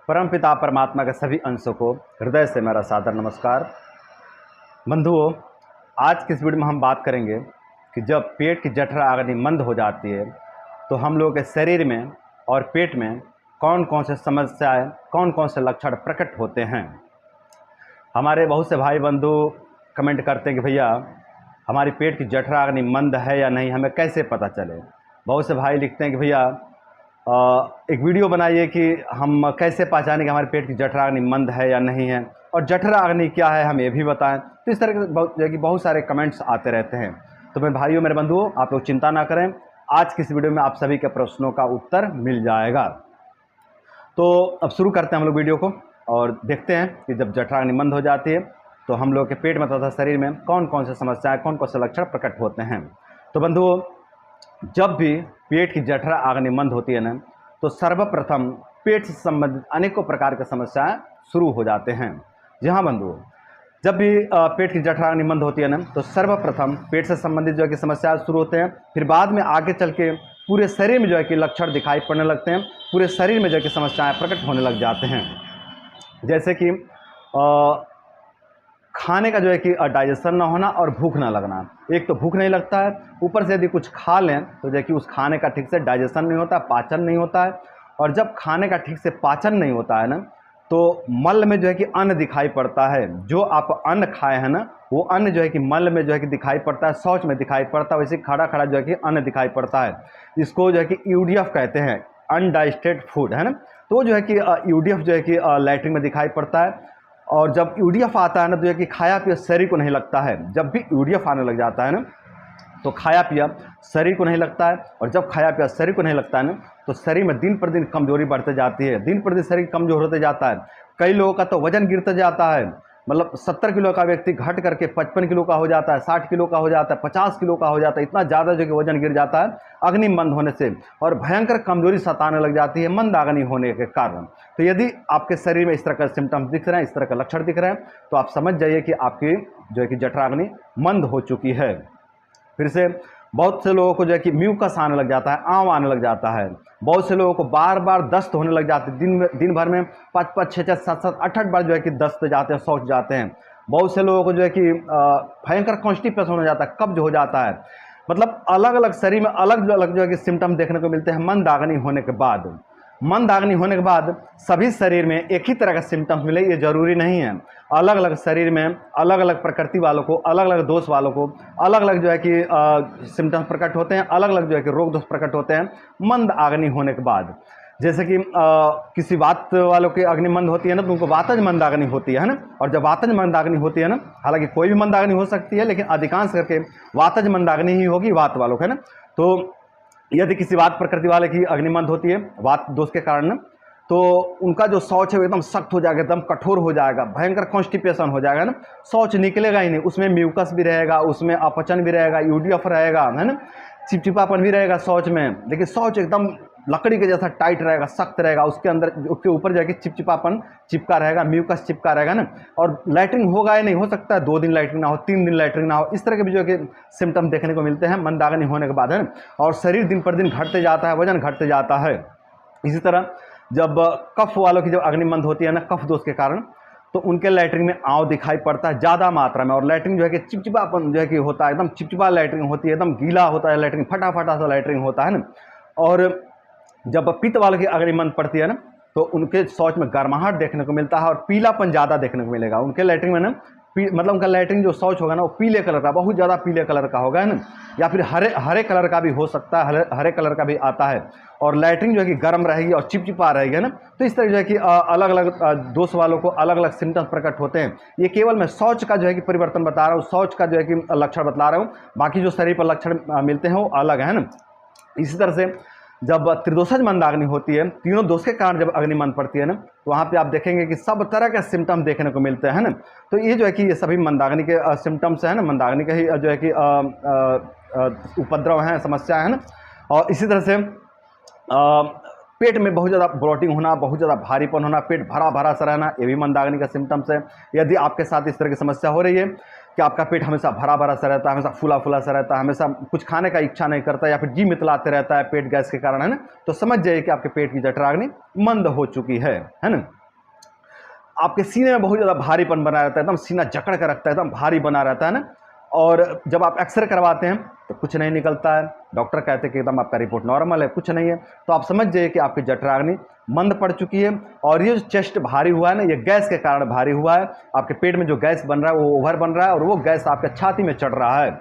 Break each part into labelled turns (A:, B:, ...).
A: परमपिता परमात्मा के सभी अंशों को हृदय से मेरा सादर नमस्कार। बंधुओं, आज की इस वीडियो में हम बात करेंगे कि जब पेट की जठरा अग्नि मंद हो जाती है तो हम लोगों के शरीर में और पेट में कौन कौन से समस्याएं, कौन कौन से लक्षण प्रकट होते हैं। हमारे बहुत से भाई बंधु कमेंट करते हैं कि भैया हमारी पेट की जठरा अग्नि मंद है या नहीं, हमें कैसे पता चले। बहुत से भाई लिखते हैं कि भैया एक वीडियो बनाइए कि हम कैसे पहचानें कि हमारे पेट की जठरा अग्नि मंद है या नहीं है, और जठरा अग्नि क्या है हम ये भी बताएं। तो इस तरह के बहुत सारे कमेंट्स आते रहते हैं। तो मेरे भाइयों, मेरे बंधुओं, आप लोग चिंता ना करें, आज की इस वीडियो में आप सभी के प्रश्नों का उत्तर मिल जाएगा। तो अब शुरू करते हैं हम लोग वीडियो को और देखते हैं कि जब जठरा अग्नि मंद हो जाती है तो हम लोग के पेट में तथा शरीर में कौन कौन से समस्याएं, कौन कौन से लक्षण प्रकट होते हैं। तो बंधुओं, जब भी पेट की जठरा अग्नि मंद होती है ना, तो सर्वप्रथम पेट से संबंधित अनेकों प्रकार की समस्याएं शुरू हो जाते हैं। जी हाँ बंधुओं, जब भी पेट की जठरा अग्नि मंद होती है ना, तो सर्वप्रथम पेट से संबंधित जो है कि समस्याएं शुरू होते हैं। फिर बाद में आगे चल के पूरे शरीर में जो है कि लक्षण दिखाई पड़ने लगते हैं, पूरे शरीर में जो है कि समस्याएं प्रकट होने लग जाते हैं। जैसे कि खाने का जो है कि डाइजेशन ना होना और भूख ना लगना। एक तो भूख नहीं लगता है, ऊपर से यदि कुछ खा लें तो जो है कि उस खाने का ठीक से डाइजेशन नहीं होता, पाचन नहीं होता है। और जब खाने का ठीक से पाचन नहीं होता है ना, तो मल में जो है कि अन्न दिखाई पड़ता है। जो आप अन्न खाए हैं ना, वो अन्न जो है कि मल में जो है कि दिखाई पड़ता है, शौच में दिखाई पड़ता है, वैसे खड़ा खड़ा जो है कि अन्न दिखाई पड़ता है। इसको जो है कि यूडीएफ कहते हैं, अनडाइजेस्टेड फूड, है ना। तो जो है कि यूडीएफ जो है कि लैट्रिन में दिखाई पड़ता है। और जब यूडीएफ आता है ना, तो ये कि खाया पिया शरीर को नहीं लगता है। जब भी यूडीएफ आने लग जाता है ना, तो खाया पिया शरीर को नहीं लगता है। और जब खाया पिया शरीर को नहीं लगता है ना, तो शरीर में दिन पर दिन कमजोरी बढ़ते जाती है, दिन पर दिन शरीर कमजोर होते जाता है। कई लोगों का तो वजन गिरते जाता है, मतलब 70 किलो का व्यक्ति घट करके 55 किलो का हो जाता है, 60 किलो का हो जाता है, 50 किलो का हो जाता है। इतना ज़्यादा जो कि वजन गिर जाता है अग्नि मंद होने से, और भयंकर कमजोरी सताने लग जाती है मंद अग्नि होने के कारण। तो यदि आपके शरीर में इस तरह का सिम्टम्स दिख रहे हैं, इस तरह का लक्षण दिख रहे हैं, तो आप समझ जाइए कि आपकी जो है कि जठरा अग्नि मंद हो चुकी है। फिर से बहुत से लोगों को जो है कि म्यूकस आने लग जाता है, आंव आने लग जाता है। बहुत से लोगों को बार बार दस्त होने लग जाते हैं, दिन भर में 5-5, 6-6, 7-7, 8-8 बार जो है कि दस्त जाते हैं, शौच जाते हैं। बहुत से लोगों को जो है कि भयंकर कॉन्स्टिपेशन हो जाता है, कब्ज हो जाता है। मतलब अलग अलग शरीर में अलग अलग जो है कि सिम्टम देखने को मिलते हैं मंद अग्नि होने के बाद। मंद अग्नि होने के बाद सभी शरीर में एक ही तरह का सिम्टम्स मिले ये जरूरी नहीं है। अलग अलग शरीर में अलग अलग प्रकृति वालों को, अलग अलग दोष वालों को अलग अलग जो है कि सिम्टम्स प्रकट होते हैं, अलग अलग जो है कि रोग दोष प्रकट होते हैं मंद अग्नि होने के बाद। जैसे कि किसी वात वालों की अग्नि मंद होती है ना, तो उनको वातज मंद अग्नि होती है ना। और जब वातज मंद अग्नि होती है ना, हालांकि कोई भी मंद अग्नि हो सकती है, लेकिन अधिकांश करके वातज मंद अग्नि ही होगी वात वालों को, है ना। तो यदि किसी वात प्रकृति वाले की अग्निमंद होती है वात दोष के कारण, तो उनका जो शौच है वो एकदम सख्त हो जाएगा, एकदम कठोर हो जाएगा, भयंकर कॉन्स्टिपेशन हो जाएगा ना। शौच निकलेगा ही नहीं, उसमें म्यूकस भी रहेगा, उसमें अपचन भी रहेगा, यूडीएफ रहेगा, है ना, चिपचिपापन भी रहेगा शौच में। लेकिन शौच एकदम लकड़ी के जैसा टाइट रहेगा, सख्त रहेगा, उसके अंदर उसके ऊपर जाके चिपचिपापन चिपका रहेगा, म्यूकस चिपका रहेगा ना। और लैट्रिन होगा ही नहीं, हो सकता है 2 दिन लैट्रिन ना हो, 3 दिन लैट्रिन ना हो। इस तरह के भी जो है सिम्टम देखने को मिलते हैं मंद अग्नि होने के बाद, है ना। और शरीर दिन पर दिन घटते जाता है, वजन घटते जाता है। इसी तरह जब कफ वालों की जब अग्नि मंद होती है ना, कफ दोष के कारण, तो उनके लैट्रिन में आंव दिखाई पड़ता है ज़्यादा मात्रा में। और लैट्रिन जो है कि चिपचिपापन जो है कि होता है, एकदम चिपचिपा लैट्रिन होती है, एकदम गीला होता है लैट्रिन, फटाफटा सा लैट्रिन होता है ना। और जब पित्त वालों की अग्नि मंद पड़ती है ना, तो उनके शौच में गर्माहट देखने को मिलता है और पीलापन ज़्यादा देखने को मिलेगा उनके लैट्रिन में ना। मतलब उनका लैट्रिन जो शौच होगा ना, वो पीले कलर का, बहुत ज़्यादा पीले कलर का होगा, है ना। या फिर हरे कलर का भी हो सकता है, हरे कलर का भी आता है। और लैट्रिन जो है कि गर्म रहेगी और चिपचिपा रहेगी, है ना। तो इस तरह जो है कि अलग अलग दोष वालों को अलग अलग सिम्टम्स प्रकट होते हैं। ये केवल मैं शौच का जो है कि परिवर्तन बता रहा हूँ, शौच का जो है कि लक्षण बता रहा हूँ, बाकी जो शरीर पर लक्षण मिलते हैं वो अलग है ना। इसी तरह से जब त्रिदोषज मंद अग्नि होती है, तीनों दोष के कारण जब अग्नि मंद पड़ती है ना, तो वहाँ पे आप देखेंगे कि सब तरह के सिम्टम देखने को मिलते हैं ना। तो ये जो है कि ये सभी मंदाग्नि के सिम्टम्स हैं ना, मंदाग्नि के ही जो है कि उपद्रव हैं, समस्या है ना। और इसी तरह से पेट में बहुत ज़्यादा ब्लोटिंग होना, बहुत ज़्यादा भारीपन होना, पेट भरा भरा सा रहना, ये भी मंदाग्नि का सिम्टम्स है। यदि आपके साथ इस तरह की समस्या हो रही है, कि आपका पेट हमेशा भरा भरा सा रहता है, हमेशा फूला फूला सा रहता है, हमेशा कुछ खाने का इच्छा नहीं करता, या फिर जी मितलाते रहता है पेट गैस के कारण, है ना, तो समझ जाइए कि आपके पेट की जठराग्नि मंद हो चुकी है ना। आपके सीने में बहुत ज़्यादा भारीपन बना रहता है, एकदम सीना जकड़ कर रखता है, एकदम भारी बना रहता है ना। और जब आप एक्सरे करवाते हैं तो कुछ नहीं निकलता है, डॉक्टर कहते हैं कि एकदम आपका रिपोर्ट नॉर्मल है, कुछ नहीं है, तो आप समझ जाइए कि आपकी जठराग्नि मंद पड़ चुकी है। और ये जो चेस्ट भारी हुआ है ना, ये गैस के कारण भारी हुआ है। आपके पेट में जो गैस बन रहा है वो ओवर बन रहा है, और वो गैस आपके छाती में चढ़ रहा है।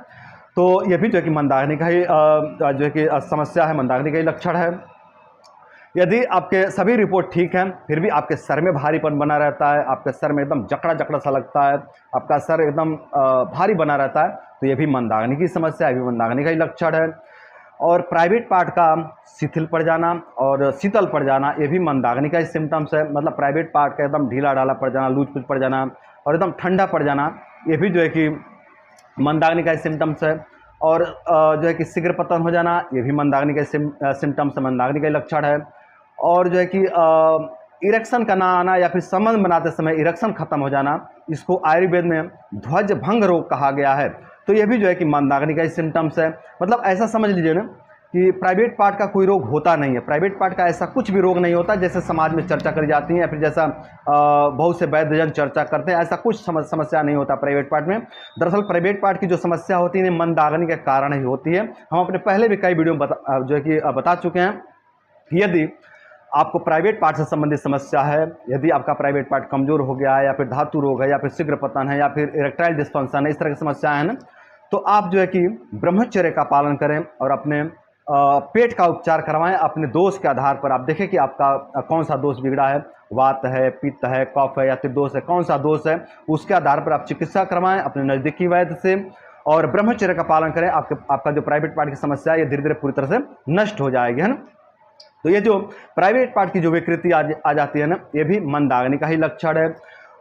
A: तो ये भी जो है कि मंदाग्नि का ही जो है कि समस्या है, मंदाग्नि का ही लक्षण है। यदि आपके सभी रिपोर्ट ठीक हैं फिर भी आपके सर में भारीपन बना रहता है, आपके सर में एकदम जकड़ा जकड़ा सा लगता है, आपका सर एकदम भारी बना रहता है, तो ये भी मंदाग्नि की समस्या है, ये भी मंदाग्नि का ही लक्षण है। और प्राइवेट पार्ट का शिथिल पड़ जाना और शीतल पड़ जाना, ये भी मंदाग्नि का ही सिम्टम्स है। मतलब प्राइवेट पार्ट का एकदम ढीला ढाला पड़ जाना, लूज पुज पड़ जाना और एकदम ठंडा पड़ जाना, ये भी जो है कि मंदाग्नि का ही सिम्टम्स है। और जो है कि शीघ्र पतन हो जाना, ये भी मंदाग्नि का सिम्टम्स है, मंदाग्नि का ही लक्षण है। और जो है कि इरेक्शन का ना आना या फिर संबंध बनाते समय इरेक्शन खत्म हो जाना, इसको आयुर्वेद में ध्वज भंग रोग कहा गया है। तो ये भी जो है कि मंदाग्नि का ही सिम्टम्स है। मतलब ऐसा समझ लीजिए ना कि प्राइवेट पार्ट का कोई रोग होता नहीं है, प्राइवेट पार्ट का ऐसा कुछ भी रोग नहीं होता जैसे समाज में चर्चा करी जाती है, या फिर जैसा बहुत से वैद्यजन चर्चा करते हैं, ऐसा कुछ समस्या नहीं होता प्राइवेट पार्ट में। दरअसल प्राइवेट पार्ट की जो समस्या होती है मंदाग्नि के कारण ही होती है। हम अपने पहले भी कई वीडियो जो है कि बता चुके हैं। यदि आपको प्राइवेट पार्ट से संबंधित समस्या है, यदि आपका प्राइवेट पार्ट कमजोर हो गया है, या फिर धातु रोग है, या फिर शीघ्र पतन है, या फिर इरेक्टाइल डिस्फंक्शन है, इस तरह की समस्याएं हैं ना, तो आप जो है कि ब्रह्मचर्य का पालन करें और अपने पेट का उपचार करवाएं अपने दोष के आधार पर। आप देखें कि आपका कौन सा दोष बिगड़ा है, वात है, पित्त है, कफ है या त्रिदोष है, कौन सा दोष है, उसके आधार पर आप चिकित्सा करवाएं अपने नज़दीकी वैद्य से, और ब्रह्मचर्य का पालन करें। आपका जो प्राइवेट पार्ट की समस्या है ये धीरे धीरे पूरी तरह से नष्ट हो जाएगी, है ना। तो ये जो प्राइवेट पार्ट की जो विकृति आ जाती है ना, ये भी मंदाग्नि का ही लक्षण है।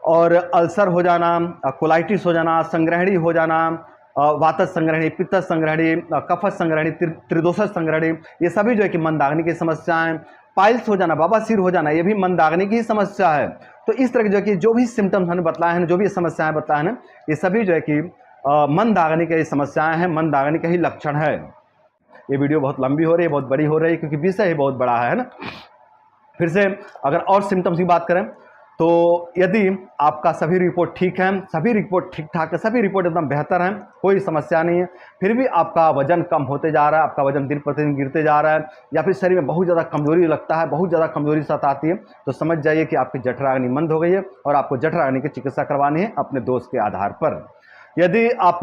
A: और अल्सर हो जाना, कोलाइटिस हो जाना, संग्रहणी हो जाना, वातज संग्रहणी, पित्त संग्रहणी, कफज संग्रहणी, त्रिदोषज संग्रहणी, ये सभी जो है कि मंदाग्नि की समस्याएं। पाइल्स हो जाना, बवासीर हो जाना, ये भी मंदाग्नि की ही समस्या है। तो इस तरह की जो है कि जो भी सिम्टम्स हमने बताए हैं, जो भी समस्याएं बताए हैं, ये सभी जो है कि मंदाग्नि की समस्याएं हैं, मंदाग्नि का ही लक्षण है। ये वीडियो बहुत लंबी हो रही है, बहुत बड़ी हो रही है, क्योंकि विषय ही बहुत बड़ा है ना। फिर से अगर और सिम्टम्स की बात करें तो यदि आपका सभी रिपोर्ट ठीक है, सभी रिपोर्ट ठीक ठाक है, सभी रिपोर्ट एकदम बेहतर हैं, कोई समस्या नहीं है, फिर भी आपका वजन कम होते जा रहा है, आपका वजन दिन प्रतिदिन गिरते जा रहा है, या फिर शरीर में बहुत ज़्यादा कमजोरी लगता है, बहुत ज़्यादा कमजोरी सताती है, तो समझ जाइए कि आपकी जठराग्नि मंद हो गई है और आपको जठराग्नि की चिकित्सा करवानी है अपने दोष के आधार पर। यदि आप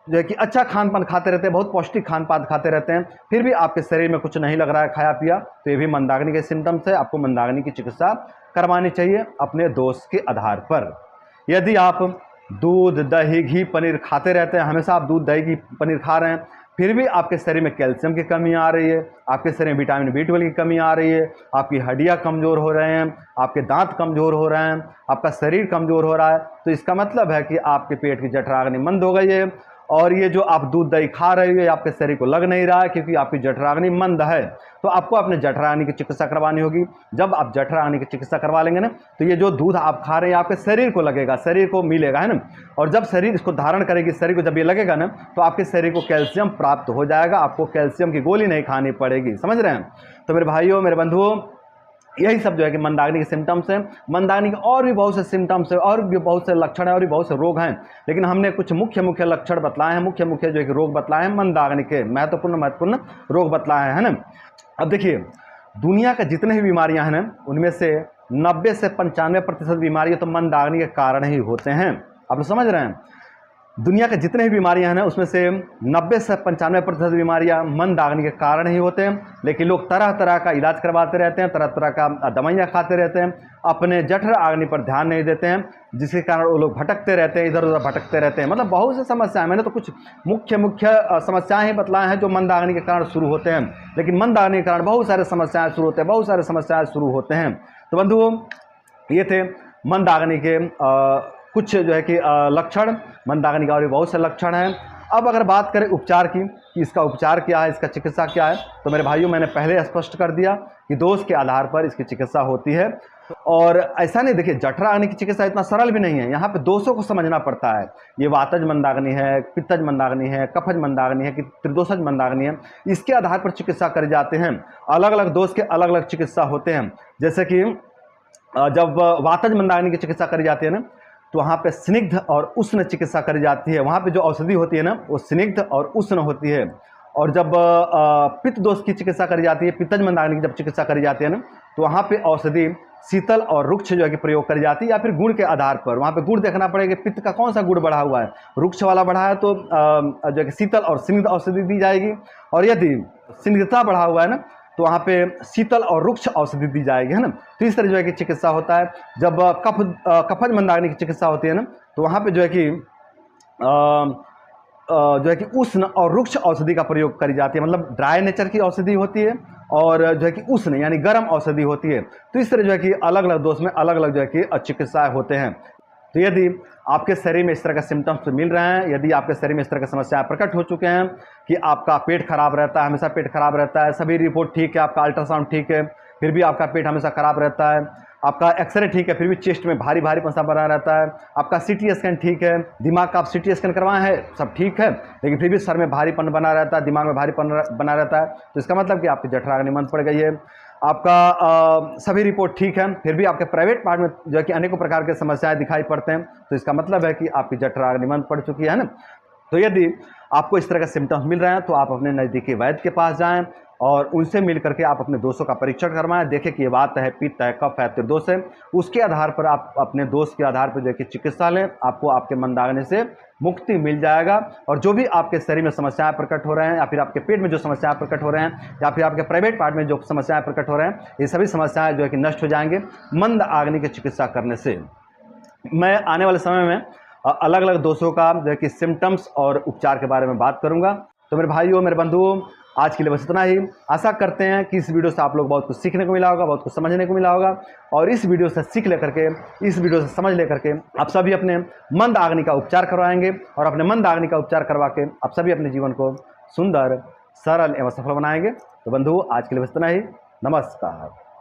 A: जो है कि अच्छा खान पान खाते रहते हैं, बहुत पौष्टिक खान पान खाते रहते हैं, फिर भी आपके शरीर में कुछ नहीं लग रहा है खाया पिया, तो ये भी मंदाग्नि के सिम्टम्स है। आपको मंदाग्नि की चिकित्सा करवानी चाहिए अपने दोष के आधार पर। यदि आप दूध, दही, घी, पनीर खाते रहते हैं, हमेशा आप दूध, दही, घी, पनीर खा रहे हैं, फिर भी आपके शरीर में कैल्शियम की कमी आ रही है, आपके शरीर में विटामिन B12 की कमी आ रही है, आपकी हड्डियाँ कमज़ोर हो रहे हैं, आपके दांत कमज़ोर हो रहे हैं, आपका शरीर कमज़ोर हो रहा है, तो इसका मतलब है कि आपके पेट की जठराग्नि मंद हो गई है। और ये जो आप दूध दही खा रहे हो आपके शरीर को लग नहीं रहा है, क्योंकि आपकी जठराग्नि मंद है। तो आपको अपने जठराग्नि की चिकित्सा करवानी होगी। जब आप जठराग्नि की चिकित्सा करवा लेंगे ना, तो ये जो दूध आप खा रहे हैं आपके शरीर को लगेगा, शरीर को मिलेगा, है ना। और जब शरीर इसको धारण करेगी, शरीर को जब ये लगेगा ना, तो आपके शरीर को कैल्शियम प्राप्त हो जाएगा, आपको कैल्शियम की गोली नहीं खानी पड़ेगी। समझ रहे हैं। तो मेरे भाइयों, मेरे बंधुओं, यही सब जो है कि मंदाग्नि के सिम्टम्स हैं। मंदाग्नि के और भी बहुत से सिम्टम्स हैं, और भी बहुत से लक्षण हैं, और भी बहुत से रोग हैं, लेकिन हमने कुछ मुख्य मुख्य लक्षण बतलाए हैं, मुख्य मुख्य जो है कि रोग बतलाए हैं, मंदाग्नि के महत्वपूर्ण रोग बतलाए हैं, है ना। अब देखिए, दुनिया के जितने भी बीमारियां हैं ना, उनमें से 90 से 95% बीमारियां तो मंदाग्नि के कारण ही होते हैं। आप समझ रहे हैं। दुनिया के जितने भी बीमारियां हैं ना, उसमें से 90 से 95% बीमारियां मंदाग्नि के कारण ही होते हैं। लेकिन लोग तरह तरह का इलाज करवाते रहते हैं, तरह तरह का दवाइयाँ खाते रहते हैं, अपने जठराग्नि पर ध्यान नहीं देते हैं, जिसके कारण वो लोग भटकते रहते हैं, इधर उधर भटकते रहते हैं। मतलब बहुत सी समस्याएं, मैंने तो कुछ मुख्य समस्याएं ही बतलाए हैं जो मंदाग्नि के कारण शुरू होते हैं। लेकिन मंदाग्नि के कारण बहुत सारे समस्याएं शुरू होते हैं, बहुत सारे समस्याएं शुरू होते हैं। तो बंधुओं, ये थे मंदाग्नि के कुछ जो है कि लक्षण। मंदाग्नि का और भी बहुत से लक्षण हैं। अब अगर बात करें उपचार की, कि इसका उपचार क्या है, इसका चिकित्सा क्या है, तो मेरे भाइयों, मैंने पहले स्पष्ट कर दिया कि दोष के आधार पर इसकी चिकित्सा होती है। और ऐसा नहीं, देखिए जठराग्नि की चिकित्सा इतना सरल भी नहीं है, यहाँ पे दोषों को समझना पड़ता है। ये वातज मंदाग्नि है, पित्तज मंदाग्नि है, कफज मंदाग्नि है कि त्रिदोषज मंदाग्नि है, इसके आधार पर चिकित्सा करे जाते हैं। अलग अलग दोष के अलग अलग चिकित्सा होते हैं। जैसे कि जब वातज मंदाग्नि की चिकित्सा करी जाती है ना, तो वहाँ पे स्निग्ध और उष्ण चिकित्सा करी जाती है। वहाँ पे जो औषधि होती है ना, वो स्निग्ध और उष्ण होती है। और जब पित्त दोष की चिकित्सा करी जाती है, पित्तज मंदाग्नि की जब चिकित्सा करी जाती है ना, तो वहाँ पे औषधि शीतल और रुक्ष जो है कि प्रयोग करी जाती है, या फिर गुण के आधार पर। वहाँ पे गुण देखना पड़ेगा, पित्त का कौन सा गुण बढ़ा हुआ है। रुक्ष वाला बढ़ा है तो जो है कि शीतल और स्निग्ध औषधि दी जाएगी, और यदि स्निग्धता बढ़ा हुआ है ना, तो वहाँ पे शीतल और रुक्ष औषधि दी जाएगी, है ना। तो इस तरह जो है कि चिकित्सा होता है। जब कफज मंदाग्नि की चिकित्सा होती है ना, तो वहाँ पे जो है कि उष्ण और रुक्ष औषधि का प्रयोग करी जाती है। मतलब ड्राई नेचर की औषधि होती है और जो है कि उष्ण यानी गर्म औषधि होती है। तो इस तरह जो है कि अलग अलग दोष में अलग अलग जो है कि चिकित्साएं होते हैं। तो यदि आपके शरीर में इस तरह के सिम्टम्स मिल रहे हैं, यदि आपके शरीर में इस तरह की समस्याएं प्रकट हो चुके हैं कि आपका पेट खराब रहता है, हमेशा पेट खराब रहता है, सभी रिपोर्ट ठीक है, आपका अल्ट्रासाउंड ठीक है, फिर भी आपका पेट हमेशा खराब रहता है, आपका एक्सरे ठीक है, फिर भी चेस्ट में भारी भारीपन बना रहता है, आपका सीटी स्कैन ठीक है, दिमाग का आप सीटी स्कैन करवाए हैं, सब ठीक है, लेकिन फिर भी सर में भारीपन बना रहता है, दिमाग में भारीपन बना रहता है, तो इसका मतलब कि आपकी जठराग्नि मंद पड़ गई है। आपका सभी रिपोर्ट ठीक है, फिर भी आपके प्राइवेट पार्ट में जो है कि अनेकों प्रकार के समस्याएं दिखाई पड़ते हैं, तो इसका मतलब है कि आपकी जठराग्नि मंद पड़ चुकी है ना। तो यदि आपको इस तरह के सिम्टम्स मिल रहे हैं, तो आप अपने नज़दीकी वैद्य के पास जाएं और उनसे मिल करके आप अपने दोषों का परीक्षण करवाएं। देखें कि ये वात है, पित्त है, कफ है, त्रिदोष है। उसके आधार पर आप अपने दोष के आधार पर जो है कि चिकित्सा लें, आपको आपके मंदाग्नि से मुक्ति मिल जाएगा। और जो भी आपके शरीर में समस्याएं प्रकट हो रहे हैं, या फिर आपके पेट में जो समस्याएं प्रकट हो रहे हैं, या फिर आपके प्राइवेट पार्ट में जो समस्याएं प्रकट हो रहे हैं, ये सभी समस्याएं जो है कि नष्ट हो जाएंगे मंदाग्नि की चिकित्सा करने से। मैं आने वाले समय में अलग अलग दोषों का जो है कि सिम्टम्स और उपचार के बारे में बात करूंगा। तो मेरे भाइयों, मेरे बंधुओं, आज के लिए बस इतना ही। आशा करते हैं कि इस वीडियो से आप लोग बहुत कुछ सीखने को मिला होगा, बहुत कुछ समझने को मिला होगा, और इस वीडियो से सीख लेकर के, इस वीडियो से समझ लेकर के आप सभी अपने मंदाग्नि का उपचार करवाएंगे, और अपने मंदाग्नि का उपचार करवा के आप सभी अपने जीवन को सुंदर, सरल एवं सफल बनाएंगे। तो बंधुओं, आज के लिए बस इतना ही। नमस्कार।